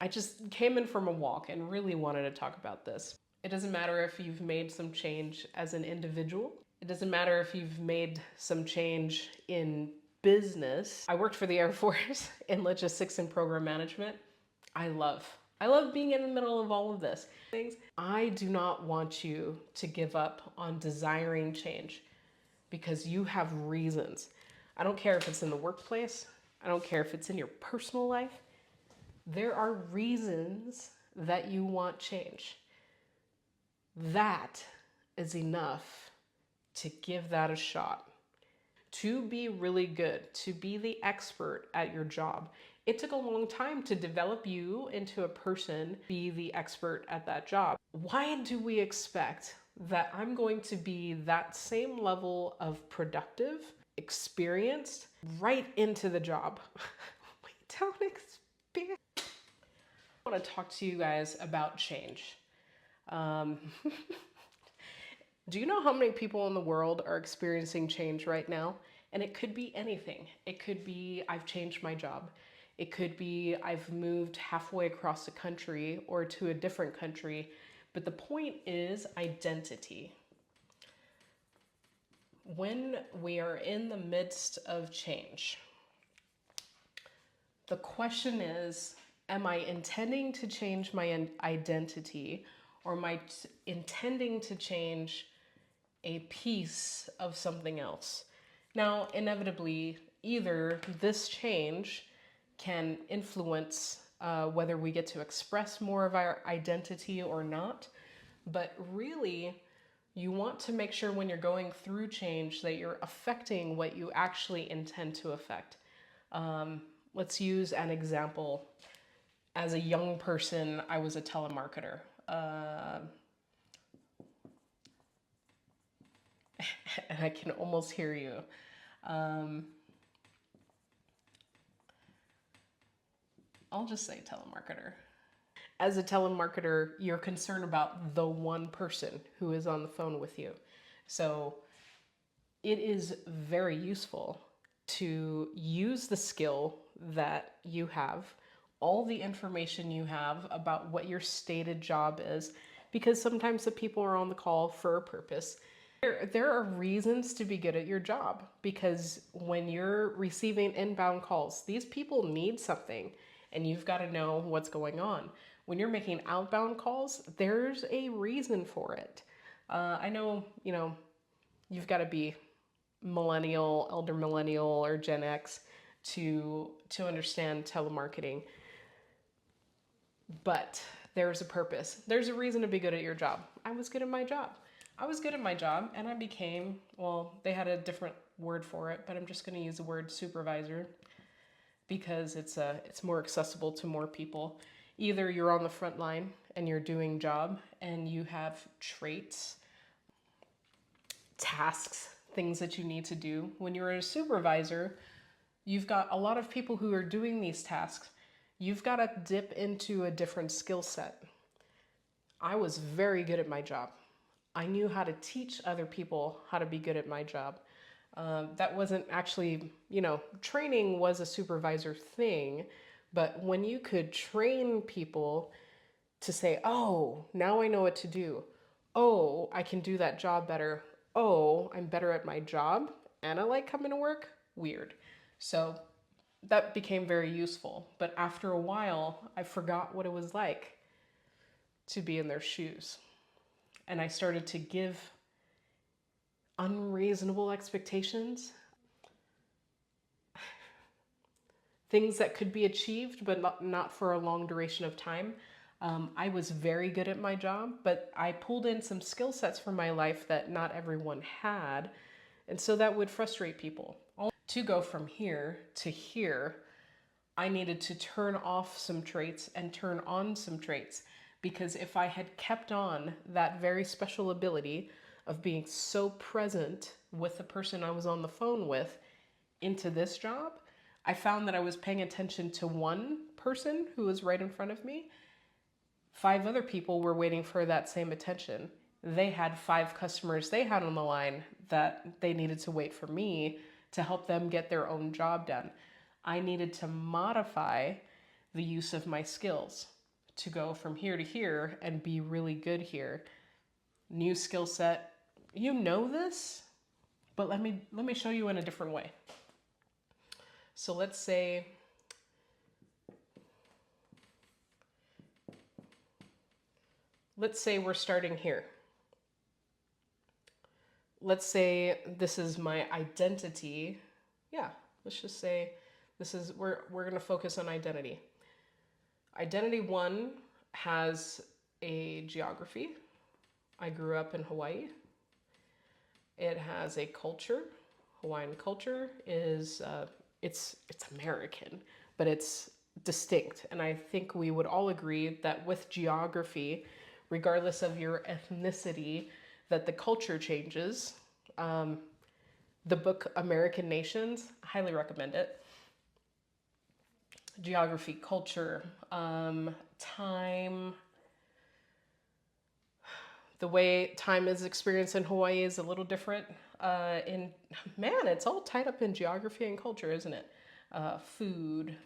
I just came in from a walk and really wanted to talk about this. It doesn't matter if you've made some change as an individual. It doesn't matter if you've made some change in business. I worked for the Air Force in logistics and program management. I love. I love being in the middle of all of this. Things. I do not want you to give up on desiring change because you have reasons. I don't care if it's in the workplace. I don't care if it's in your personal life. There are reasons that you want change. That is enough to give that a shot. To be really good, to be the expert at your job. It took a long time to develop you into a person, be the expert at that job. Why do we expect that I'm going to be that same level of productive, experienced, right into the job? We don't expect. I want to talk to you guys about change. Um, do you know how many people in the world are experiencing change right now? And it could be anything. It could be I've changed my job. It could be I've moved halfway across the country or to a different country. But the point is identity. When we are in the midst of change, the question is, am I intending to change my identity, or am I intending to change a piece of something else? Now, inevitably, either this change can influence whether we get to express more of our identity or not, but really, you want to make sure when you're going through change that you're affecting what you actually intend to affect. Let's use an example. As a young person, I was a telemarketer. And I can almost hear you. I'll just say telemarketer. As a telemarketer, you're concerned about the one person who is on the phone with you. So it is very useful to use the skill that you have, all the information you have about what your stated job is, because sometimes the people are on the call for a purpose. There are reasons to be good at your job, because when you're receiving inbound calls, these people need something and you've got to know what's going on. When you're making outbound calls, there's a reason for it. I know, you've got to be millennial, elder millennial, or Gen X to understand telemarketing. But there's a purpose. There's a reason to be good at your job. I was good at my job. And I became, well, they had a different word for it, but I'm just going to use the word supervisor because it's more accessible to more people. Either you're on the front line and you're doing job and you have traits, tasks, things that you need to do. When you're a supervisor, you've got a lot of people who are doing these tasks. You've got to dip into a different skill set. I was very good at my job. I knew how to teach other people how to be good at my job. That wasn't actually, training was a supervisor thing, but when you could train people to say, oh, now I know what to do. Oh, I can do that job better. Oh, I'm better at my job and I like coming to work. Weird. So that became very useful. But after a while, I forgot what it was like to be in their shoes. And I started to give unreasonable expectations, things that could be achieved, but not for a long duration of time. I was very good at my job, but I pulled in some skill sets from my life that not everyone had. And so that would frustrate people. To go from here to here, I needed to turn off some traits and turn on some traits. Because if I had kept on that very special ability of being so present with the person I was on the phone with into this job, I found that I was paying attention to one person who was right in front of me. 5 other people were waiting for that same attention. They had 5 customers they had on the line that they needed to wait for me to help them get their own job done. I needed to modify the use of my skills to go from here to here and be really good here. New skill set. You know this, but let me show you in a different way. So let's say we're starting here. Let's say this is my identity. Yeah, let's just say this is we're going to focus on identity. Identity 1 has a geography. I grew up in Hawaii. It has a culture. Hawaiian culture is it's American, but it's distinct. And I think we would all agree that with geography, regardless of your ethnicity, that the culture changes. The book American Nations, I highly recommend it. Geography, culture, time. The way time is experienced in Hawaii is a little different. It's all tied up in geography and culture, isn't it? Food,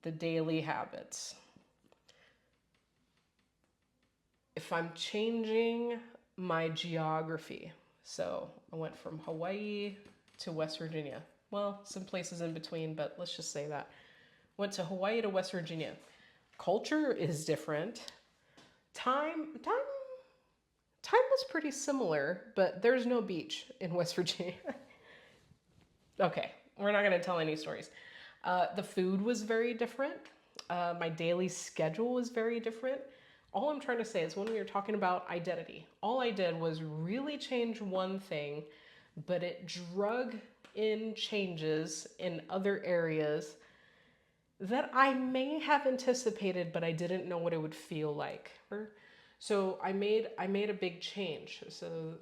the daily habits. If I'm changing my geography, so I went from Hawaii to West Virginia. Well, some places in between, but let's just say that. Went to Hawaii to West Virginia. Culture is different. Time was pretty similar, but there's no beach in West Virginia. Okay, we're not going to tell any stories. The food was very different. My daily schedule was very different. All I'm trying to say is when we were talking about identity, all I did was really change one thing, but it drug in changes in other areas that I may have anticipated, but I didn't know what it would feel like. So I made a big change. So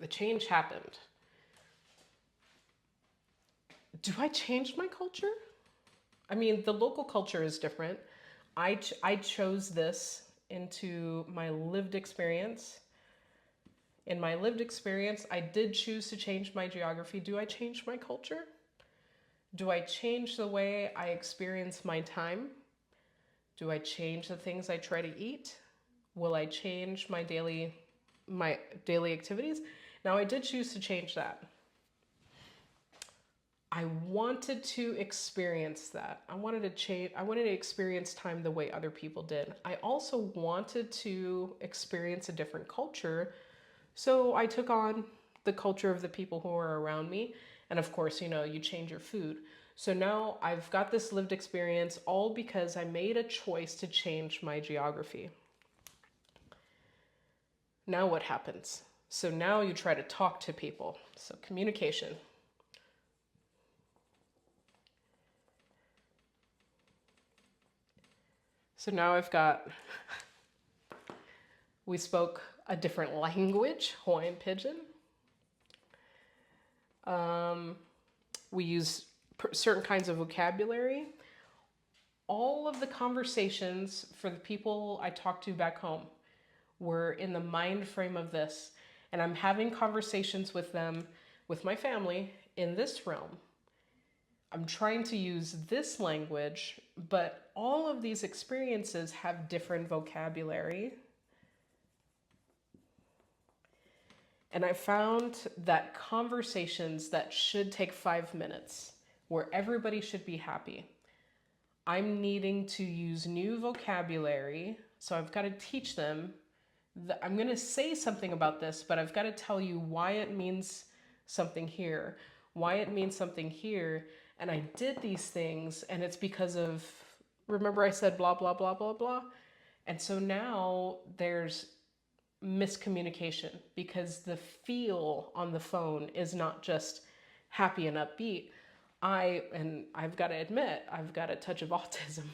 the change happened. Do I change my culture? I mean, the local culture is different. I chose this into my lived experience. In my lived experience, I did choose to change my geography. Do I change my culture? Do I change the way I experience my time? Do I change the things I try to eat? Will I change my daily activities? Now, I did choose to change that. I wanted to experience that. I wanted to experience time the way other people did. I also wanted to experience a different culture. So I took on the culture of the people who were around me. And of course, you change your food. So now I've got this lived experience all because I made a choice to change my geography. Now what happens? So now you try to talk to people. So communication. So now we spoke a different language, Hawaiian Pidgin. We use certain kinds of vocabulary. All of the conversations for the people I talked to back home were in the mind frame of this. And I'm having conversations with them, with my family, in this realm. I'm trying to use this language, but all of these experiences have different vocabulary. And I found that conversations that should take 5 minutes, where everybody should be happy, I'm needing to use new vocabulary. So I've got to teach them that I'm going to say something about this, but I've got to tell you why it means something here, why it means something here. And I did these things, and it's because of, remember I said blah, blah, blah, blah, blah. And so now there's miscommunication because the feel on the phone is not just happy and upbeat. I've got to admit, I've got a touch of autism.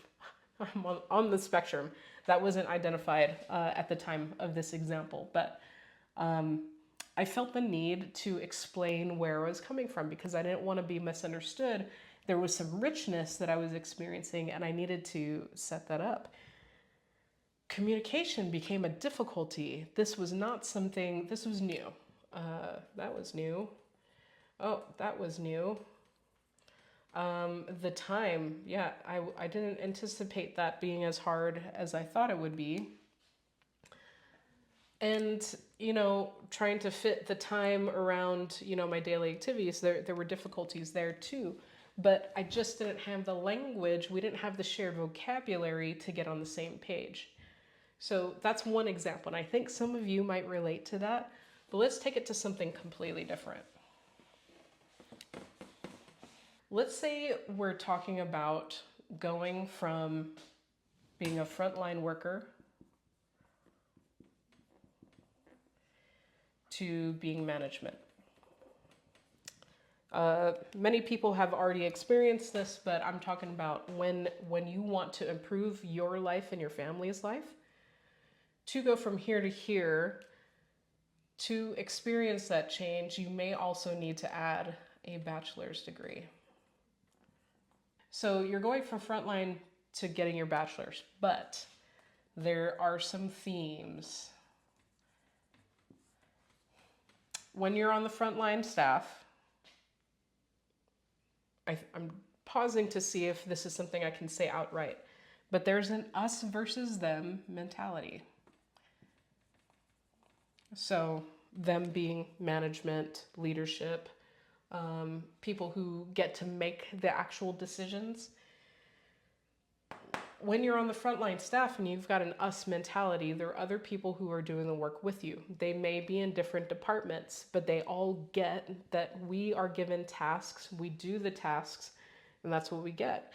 I'm on the spectrum. That wasn't identified at the time of this example, but I felt the need to explain where I was coming from because I didn't want to be misunderstood. There was some richness that I was experiencing, and I needed to set that up. Communication became a difficulty. This was not something, this was new. That was new. Oh, that was new. The time, yeah, I didn't anticipate that being as hard as I thought it would be. And, trying to fit the time around, my daily activities, there were difficulties there too. But I just didn't have the language, we didn't have the shared vocabulary to get on the same page. So that's one example. And I think some of you might relate to that. But let's take it to something completely different. Let's say we're talking about going from being a frontline worker to being management. Many people have already experienced this, but I'm talking about when you want to improve your life and your family's life, to go from here to here, to experience that change, you may also need to add a bachelor's degree. So you're going from frontline to getting your bachelor's, but there are some themes. When you're on the frontline staff, I'm pausing to see if this is something I can say outright, but there's an us versus them mentality. So them being management, leadership, people who get to make the actual decisions. When you're on the frontline staff and you've got an us mentality, there are other people who are doing the work with you. They may be in different departments, but they all get that we are given tasks, we do the tasks, and that's what we get.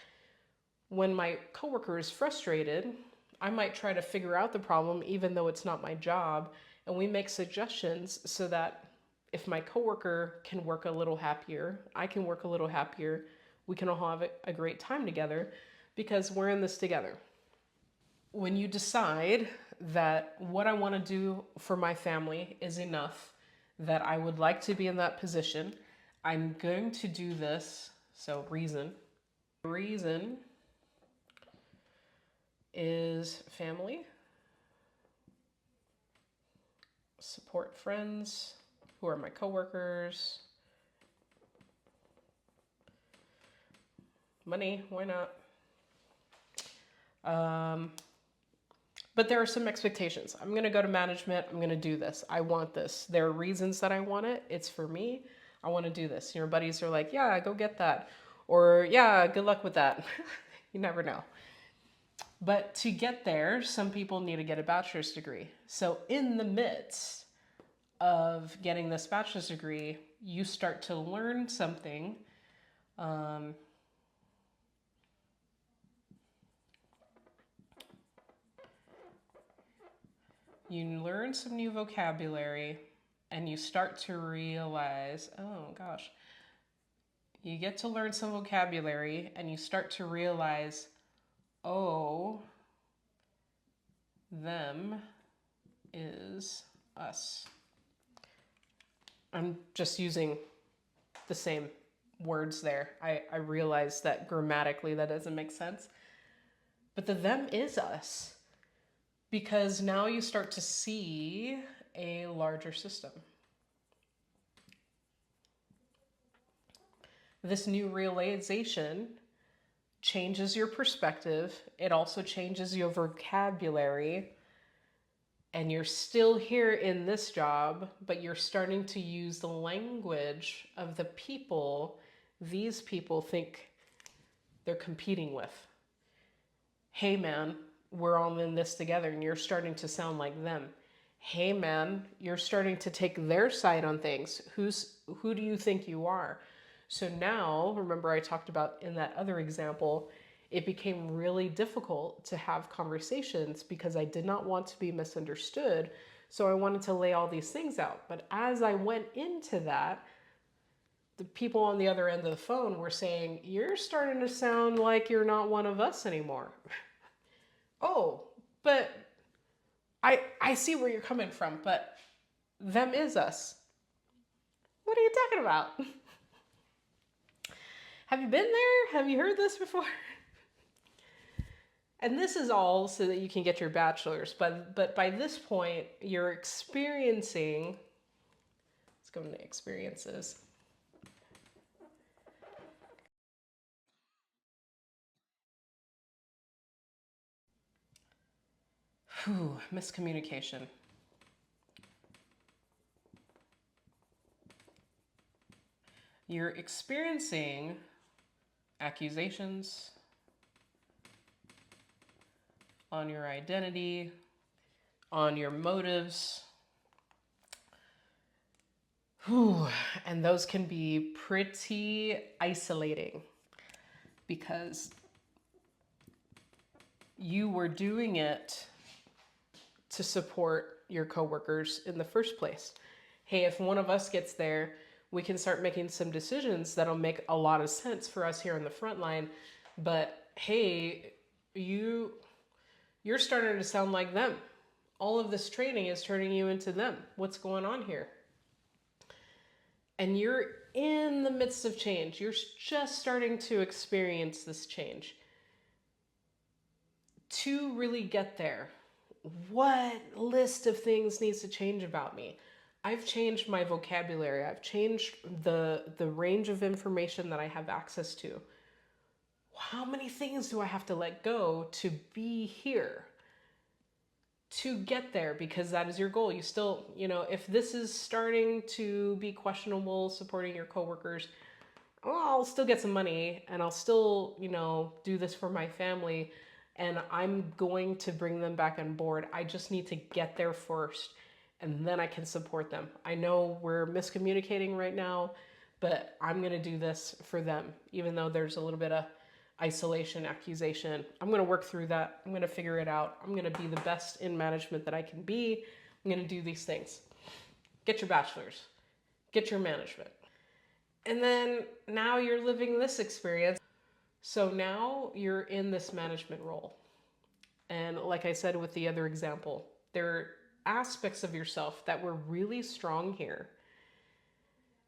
When my coworker is frustrated, I might try to figure out the problem even though it's not my job, and we make suggestions so that if my coworker can work a little happier, I can work a little happier, we can all have a great time together because we're in this together. When you decide that what I want to do for my family is enough, that I would like to be in that position, I'm going to do this. So reason is family, support friends who are my coworkers, money, why not? But there are some expectations. I'm going to go to management. I'm going to do this. I want this. There are reasons that I want it. It's for me. I want to do this. Your buddies are like, yeah, go get that. Or, yeah, good luck with that. You never know. But to get there, some people need to get a bachelor's degree. So in the midst of getting this bachelor's degree, you start to learn something. You learn some new vocabulary and you start to realize, oh gosh, you get to learn some vocabulary and you start to realize, oh, them is us. I'm just using the same words there. I realize that grammatically that doesn't make sense. But the them is us. Because now you start to see a larger system. This new realization changes your perspective. It also changes your vocabulary. And you're still here in this job, but you're starting to use the language of the people these people think they're competing with. Hey, man, we're all in this together, and you're starting to sound like them. Hey, man, you're starting to take their side on things. Who do you think you are? So now, remember I talked about in that other example, it became really difficult to have conversations because I did not want to be misunderstood. So I wanted to lay all these things out. But as I went into that, the people on the other end of the phone were saying, you're starting to sound like you're not one of us anymore. Oh, but I see where you're coming from, but them is us. What are you talking about? Have you been there? Have you heard this before? And this is all so that you can get your bachelor's, but by this point, you're experiencing, let's go into experiences. Miscommunication. You're experiencing accusations on your identity, on your motives. And those can be pretty isolating because you were doing it to support your coworkers in the first place. Hey, if one of us gets there, we can start making some decisions that'll make a lot of sense for us here on the front line. But hey, you're starting to sound like them. All of this training is turning you into them. What's going on here? And you're in the midst of change. You're just starting to experience this change. To really get there, what list of things needs to change about me? I've changed my vocabulary. I've changed the range of information that I have access to. How many things do I have to let go to be here? To get there, because that is your goal. You still, if this is starting to be questionable, supporting your coworkers, well, I'll still get some money and I'll still, do this for my family and I'm going to bring them back on board. I just need to get there first and then I can support them. I know we're miscommunicating right now, but I'm going to do this for them, even though there's a little bit of isolation, accusation. I'm going to work through that. I'm going to figure it out. I'm going to be the best in management that I can be. I'm going to do these things. Get your bachelor's, get your management. And then now you're living this experience. So now you're in this management role. And like I said with the other example, there are aspects of yourself that were really strong here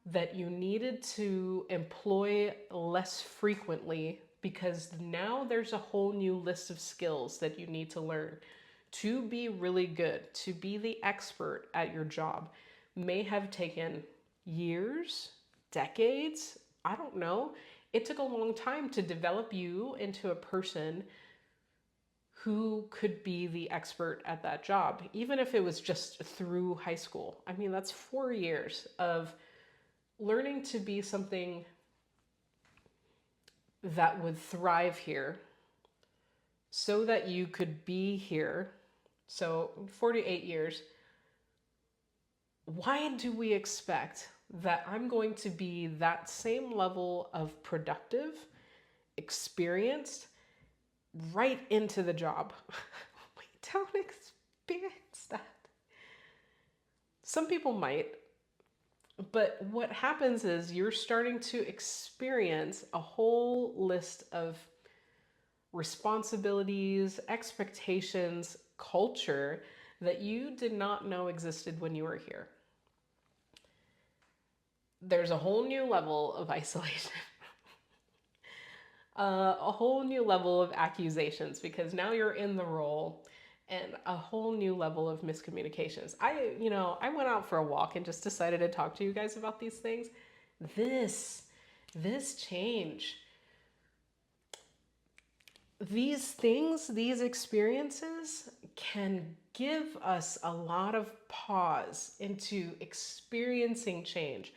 that you needed to employ less frequently, because now there's a whole new list of skills that you need to learn to be really good, to be the expert at your job. May have taken years, decades, I don't know. It took a long time to develop you into a person who could be the expert at that job, even if it was just through high school. I mean, that's 4 years of learning to be something that would thrive here so that you could be here. So 48 years. Why do we expect that I'm going to be that same level of productive, experienced, right into the job? We don't experience that. Some people might, but what happens is you're starting to experience a whole list of responsibilities, expectations, culture that you did not know existed when you were here. There's a whole new level of isolation, a whole new level of accusations, because now you're in the role, and a whole new level of miscommunications. I went out for a walk and just decided to talk to you guys about these things. This change, these things, these experiences can give us a lot of pause into experiencing change,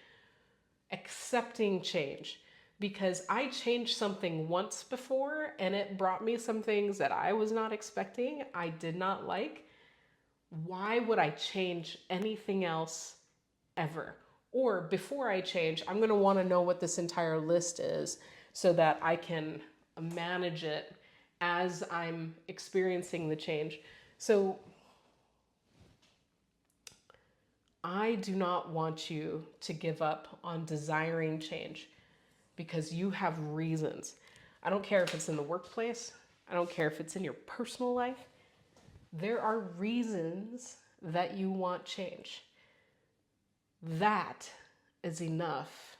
accepting change. Because I changed something once before and it brought me some things that I was not expecting, I did not like. Why would I change anything else ever? Or before I change, I'm going to want to know what this entire list is so that I can manage it as I'm experiencing the change. So I do not want you to give up on desiring change, because you have reasons. I don't care if it's in the workplace. I don't care if it's in your personal life. There are reasons that you want change. That is enough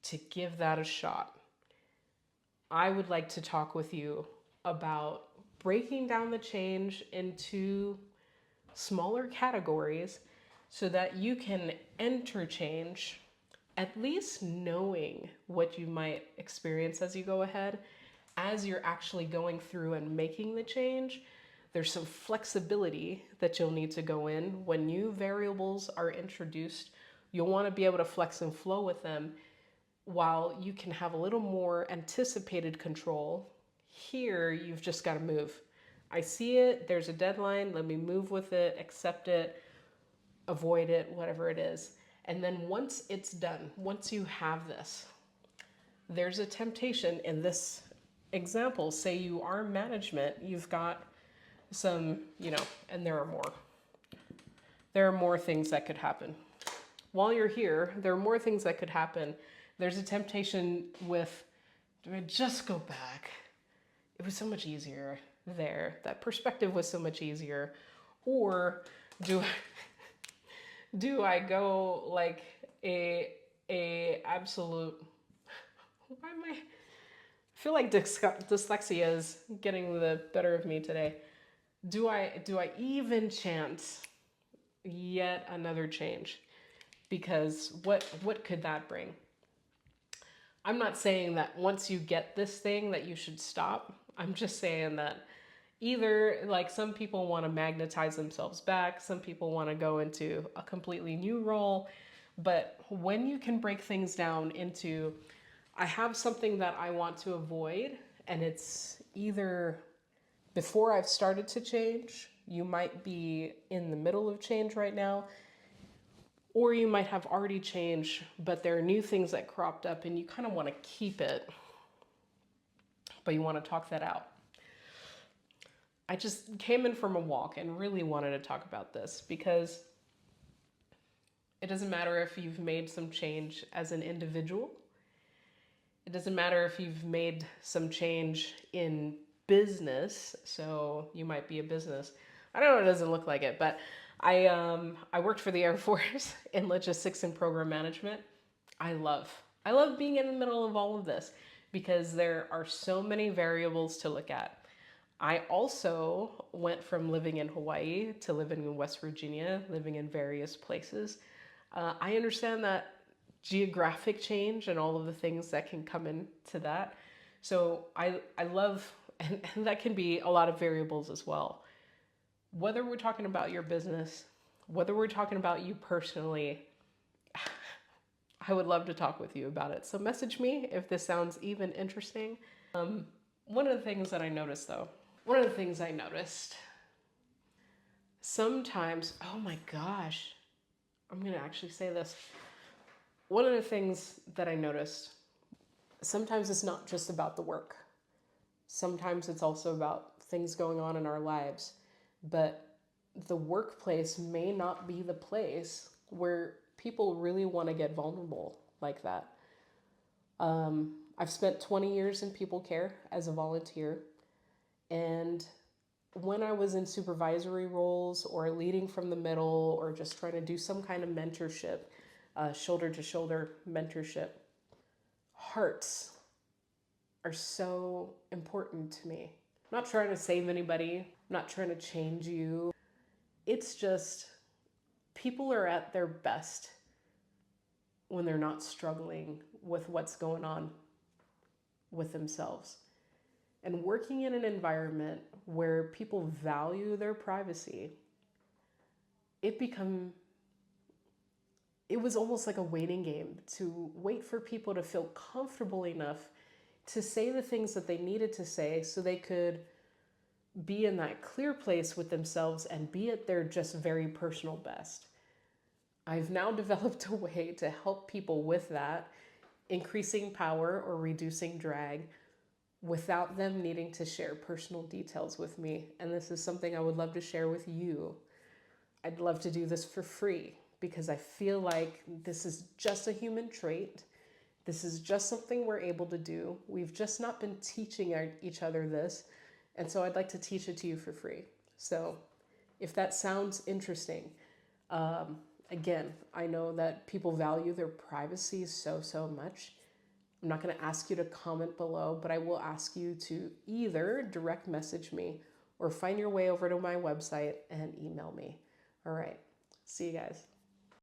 to give that a shot. I would like to talk with you about breaking down the change into smaller categories so that you can enter change at least knowing what you might experience as you go ahead. As you're actually going through and making the change, There's some flexibility that you'll need to go in. When new variables are introduced, you'll want to be able to flex and flow with them while you can have a little more anticipated control. Here, you've just got to move. I see it, there's a deadline, let me move with it, accept it, avoid it, whatever it is. And then once it's done, once you have this, there's a temptation in this example. Say you are management, you've got some, and there are more. There are more things that could happen. While you're here, there are more things that could happen. There's a temptation with, do I just go back? It was so much easier there. That perspective was so much easier. Or do I go like a absolute, why am I feel like dyslexia is getting the better of me today. Do I even chance yet another change? Because what could that bring? I'm not saying that once you get this thing that you should stop. I'm just saying that either like some people want to magnetize themselves back, some people want to go into a completely new role, but when you can break things down into, I have something that I want to avoid, and it's either before I've started to change, you might be in the middle of change right now, or you might have already changed, but there are new things that cropped up and you kind of want to keep it, but you want to talk that out. I just came in from a walk and really wanted to talk about this because it doesn't matter if you've made some change as an individual. It doesn't matter if you've made some change in business. So you might be a business. I don't know, it doesn't look like it, but I worked for the Air Force in logistics and program management. I love being in the middle of all of this because there are so many variables to look at. I also went from living in Hawaii to living in West Virginia, living in various places. I understand that geographic change and all of the things that can come into that. So I love, and that can be a lot of variables as well. Whether we're talking about your business, whether we're talking about you personally, I would love to talk with you about it. So message me if this sounds even interesting. One of the things I noticed, sometimes, oh my gosh, I'm going to actually say this. One of the things that I noticed, sometimes it's not just about the work. Sometimes it's also about things going on in our lives. But the workplace may not be the place where people really want to get vulnerable like that. I've spent 20 years in people care as a volunteer. And when I was in supervisory roles or leading from the middle or just trying to do some kind of mentorship, shoulder to shoulder mentorship, hearts are so important to me. I'm not trying to save anybody. I'm not trying to change you. It's just people are at their best when they're not struggling with what's going on with themselves. And working in an environment where people value their privacy, it was almost like a waiting game to wait for people to feel comfortable enough to say the things that they needed to say so they could be in that clear place with themselves and be at their just very personal best. I've now developed a way to help people with that, increasing power or reducing drag without them needing to share personal details with me. And this is something I would love to share with you. I'd love to do this for free because I feel like this is just a human trait. This is just something we're able to do. We've just not been teaching each other this. And so I'd like to teach it to you for free. So if that sounds interesting, again, I know that people value their privacy so much. I'm not going to ask you to comment below, but I will ask you to either direct message me or find your way over to my website and email me. All right. See you guys.